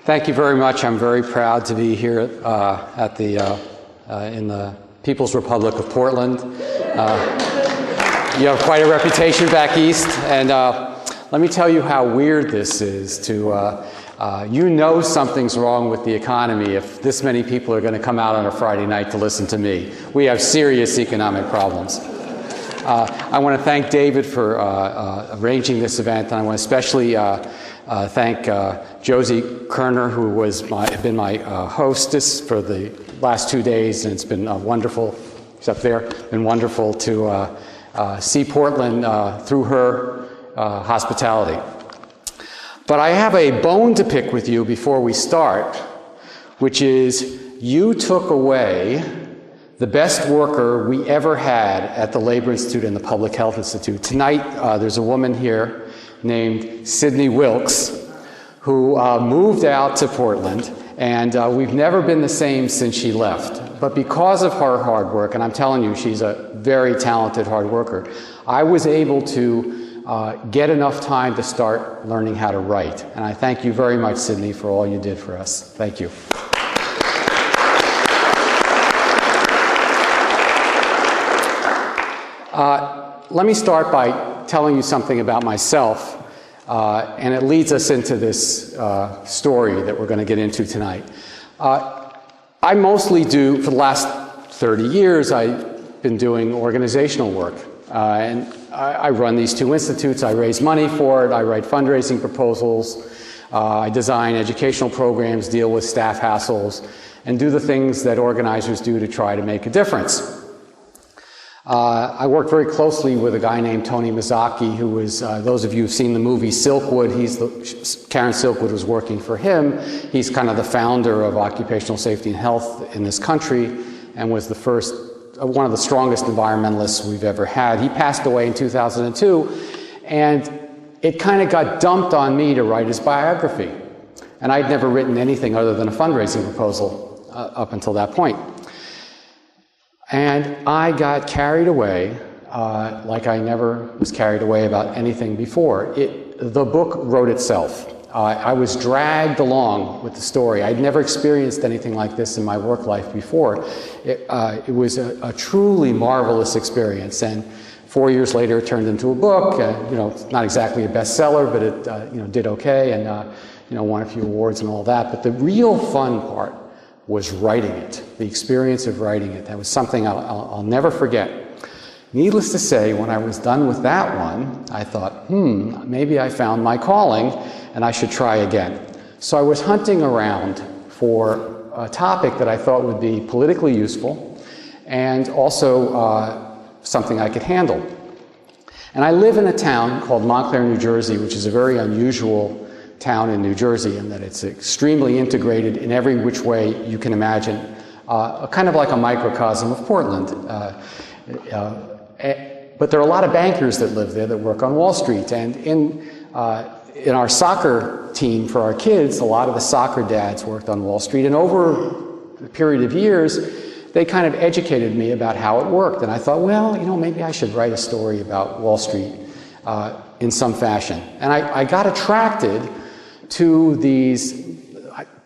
Thank you very much. I'm very proud to be here at in the People's Republic of Portland. You have quite a reputation back east, and let me tell you how weird this is to, you know something's wrong with the economy if this many people are going to come out on a Friday night to listen to me. We have serious economic problems. I want to thank David for arranging this event, and I want to especially thank Josie Kerner, who been my hostess for the last 2 days, and it's been wonderful. She's up there. Been wonderful to see Portland through her hospitality. But I have a bone to pick with you before we start, which is you took away the best worker we ever had at the Labor Institute and the Public Health Institute. Tonight, there's a woman here named Sydney Wilkes, who moved out to Portland, and we've never been the same since she left. But because of her hard work, and I'm telling you, she's a very talented hard worker, I was able to get enough time to start learning how to write. And I thank you very much, Sydney, for all you did for us. Thank you. Let me start by telling you something about myself, and it leads us into this story that we're going to get into tonight. I mostly do, for the last 30 years, I've been doing organizational work. And I run these two institutes, I raise money for it, I write fundraising proposals, I design educational programs, deal with staff hassles, and do the things that organizers do to try to make a difference. I worked very closely with a guy named Tony Mazzocchi, who was, those of you who've seen the movie Silkwood, Karen Silkwood was working for him. He's kind of the founder of occupational safety and health in this country, and was the first, one of the strongest environmentalists we've ever had. He passed away in 2002, and it kind of got dumped on me to write his biography. And I'd never written anything other than a fundraising proposal up until that point. And I got carried away like I never was carried away about anything before. The book wrote itself. I was dragged along with the story. I'd never experienced anything like this in my work life before. It was a truly marvelous experience. And 4 years later, it turned into a book. It's not exactly a bestseller, but it did okay, and won a few awards and all that. But the real fun part was writing it, the experience of writing it. That was something I'll never forget. Needless to say, when I was done with that one, I thought, maybe I found my calling and I should try again. So I was hunting around for a topic that I thought would be politically useful and also something I could handle. And I live in a town called Montclair, New Jersey, which is a very unusual town in New Jersey in that it's extremely integrated in every which way you can imagine, kind of like a microcosm of Portland. But there are a lot of bankers that live there that work on Wall Street, and in our soccer team for our kids, a lot of the soccer dads worked on Wall Street, and over a period of years, they kind of educated me about how it worked, and I thought, well, maybe I should write a story about Wall Street in some fashion. And I got attracted to these,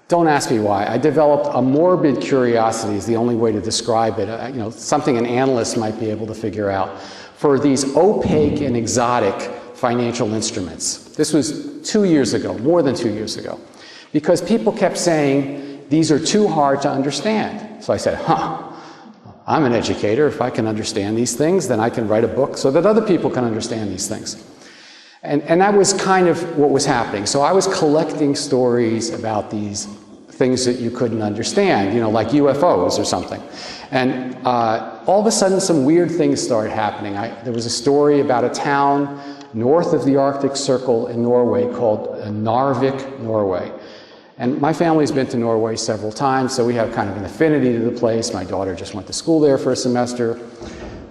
don't ask me why, I developed a morbid curiosity is the only way to describe it, something an analyst might be able to figure out, for these opaque and exotic financial instruments. This was 2 years ago, more than 2 years ago, because people kept saying, these are too hard to understand. So I said, I'm an educator. If I can understand these things, then I can write a book so that other people can understand these things. And that was kind of what was happening. So I was collecting stories about these things that you couldn't understand, like UFOs or something. And all of a sudden, some weird things started happening. There was a story about a town north of the Arctic Circle in Norway called Narvik, Norway. And my family's been to Norway several times, so we have kind of an affinity to the place. My daughter just went to school there for a semester.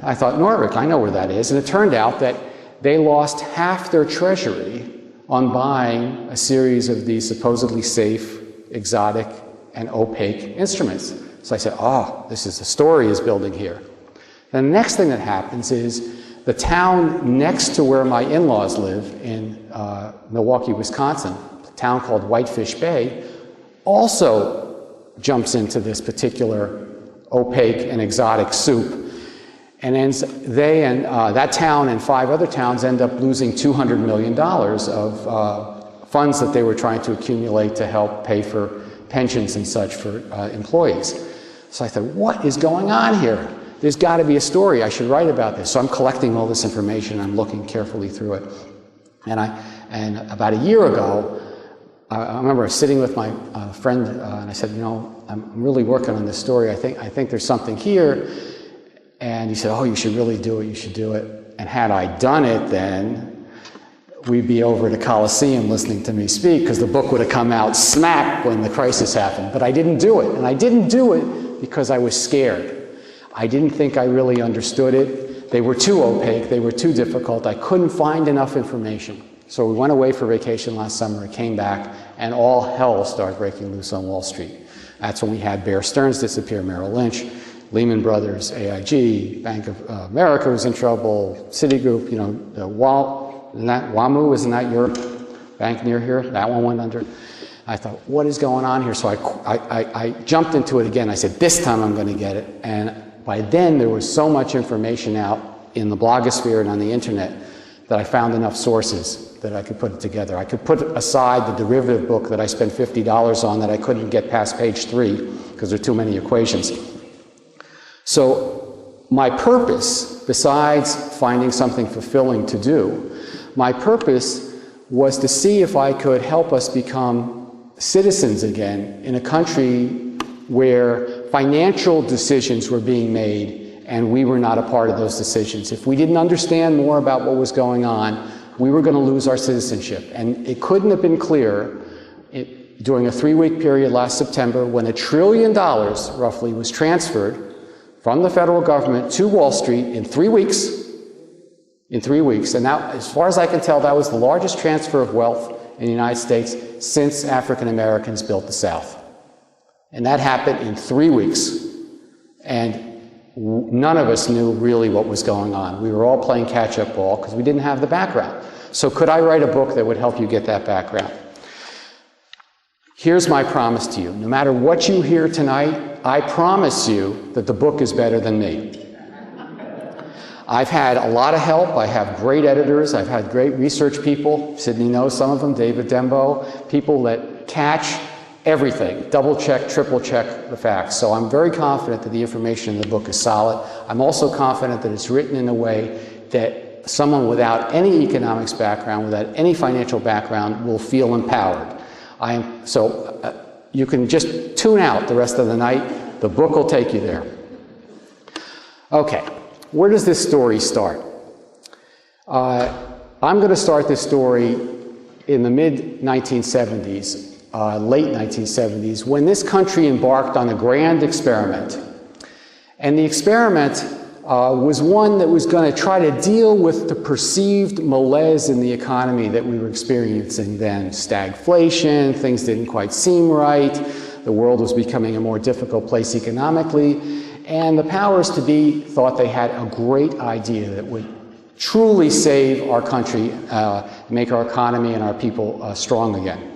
I thought, Narvik, I know where that is. And it turned out that they lost half their treasury on buying a series of these supposedly safe, exotic, and opaque instruments. So I said, this is the story is building here. Then the next thing that happens is the town next to where my in-laws live in Milwaukee, Wisconsin, a town called Whitefish Bay, also jumps into this particular opaque and exotic soup. And they and that town and 5 other towns end up losing $200 million of funds that they were trying to accumulate to help pay for pensions and such for employees. So I thought, what is going on here? There's got to be a story. I should write about this. So I'm collecting all this information. I'm looking carefully through it. And about a year ago, I remember sitting with my friend, and I said, you know, I'm really working on this story. I think there's something here. And he said, oh, you should really do it. You should do it. And had I done it then, we'd be over at a Coliseum listening to me speak, because the book would have come out smack when the crisis happened. But I didn't do it. And I didn't do it because I was scared. I didn't think I really understood it. They were too opaque. They were too difficult. I couldn't find enough information. So we went away for vacation last summer, came back, and all hell started breaking loose on Wall Street. That's when we had Bear Stearns disappear, Merrill Lynch, Lehman Brothers, AIG, Bank of America was in trouble, Citigroup, you know, WAMU, isn't that your bank near here? That one went under. I thought, what is going on here? So I jumped into it again. I said, this time I'm going to get it. And by then, there was so much information out in the blogosphere and on the internet that I found enough sources that I could put it together. I could put aside the derivative book that I spent $50 on that I couldn't get past page 3 because there are too many equations. So my purpose, besides finding something fulfilling to do, my purpose was to see if I could help us become citizens again in a country where financial decisions were being made and we were not a part of those decisions. If we didn't understand more about what was going on, we were going to lose our citizenship. And it couldn't have been clearer during a 3-week period last September when $1 trillion roughly was transferred from the federal government to Wall Street in 3 weeks. In 3 weeks. And that, as far as I can tell, that was the largest transfer of wealth in the United States since African Americans built the South. And that happened in 3 weeks. And none of us knew really what was going on. We were all playing catch-up ball because we didn't have the background. So could I write a book that would help you get that background? Here's my promise to you. No matter what you hear tonight, I promise you that the book is better than me. I've had a lot of help. I have great editors. I've had great research people. Sydney knows some of them, David Dembo, people that catch everything, double check, triple check the facts. So I'm very confident that the information in the book is solid. I'm also confident that it's written in a way that someone without any economics background, without any financial background, will feel empowered. You can just tune out the rest of the night. The book will take you there. Okay, where does this story start? I'm going to start this story in the mid-1970s. Late 1970s, when this country embarked on a grand experiment. And the experiment was one that was going to try to deal with the perceived malaise in the economy that we were experiencing then. Stagflation, things didn't quite seem right, the world was becoming a more difficult place economically, and the powers to be thought they had a great idea that would truly save our country, make our economy and our people strong again.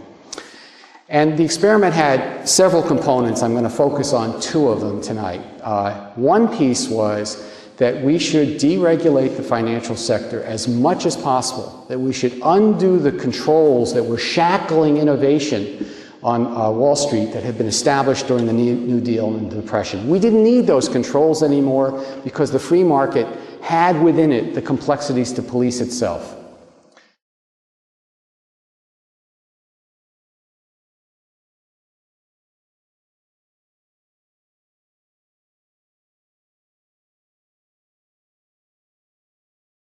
And the experiment had several components. I'm going to focus on 2 of them tonight. One piece was that we should deregulate the financial sector as much as possible, that we should undo the controls that were shackling innovation on Wall Street that had been established during the New Deal and the Depression. We didn't need those controls anymore because the free market had within it the complexities to police itself.